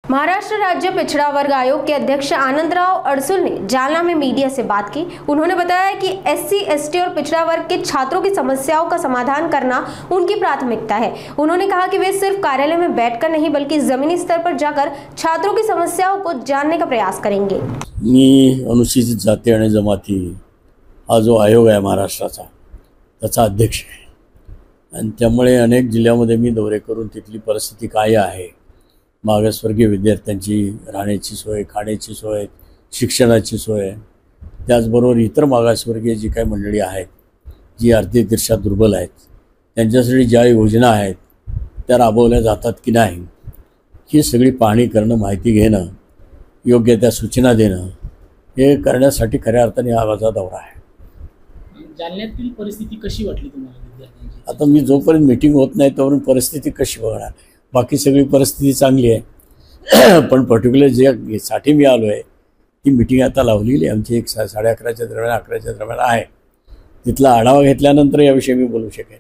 महाराष्ट्र राज्य पिछड़ा वर्ग आयोग के अध्यक्ष आनंदराव अडसुल ने जालना में मीडिया से बात की। उन्होंने बताया कि एससी, एसटी और पिछड़ा वर्ग के छात्रों की समस्याओं का समाधान करना उनकी प्राथमिकता है। उन्होंने कहा कि वे सिर्फ कार्यालय में बैठकर नहीं बल्कि जमीनी स्तर पर जाकर छात्रों की समस्याओं को जानने का प्रयास करेंगे। मी अनुसूचित जाती आणि जमाती हा जो आयोग आहे महाराष्ट्राचा त्याचा अध्यक्ष आहे आणि त्यामुळे अनेक जिल्ह्यामध्ये मी दौरे करून तिथली परिस्थिती काय आहे, मागासवर्गीय विद्यार्थ्यांची राहण्याची सोय, खाण्याची सोय, शिक्षणाची सोय, त्याचबरोबर इतर मागासवर्गीय जी काही मंडळी आहेत जी आर्थिकदृष्ट्या दुर्बल आहेत त्यांच्यासाठी ज्या योजना आहेत त्या राबवल्या जातात की नाही ही सगळी पाहणी करणं, माहिती घेणं, योग्य त्या सूचना देणं हे करण्यासाठी खऱ्या अर्थाने हा माझा दौरा आहे। जालन्यातील परिस्थिती कशी वाटली तुम्हाला विद्यार्थ्यांची? आता मी जोपर्यंत मीटिंग होत नाही तोपर्यंत परिस्थिती कशी बघणार, बाकी सगळी परिस्थिती चांगली आहे पण पर्टिक्युलर जे साठी मी आलो आहे ती मीटिंग आता लावलेली आहे आमची 11:30 दरम्यान 11च्या दरम्यान आहे। तिथला आढावा घेतल्यानंतर याविषयी मी बोलू शकेन।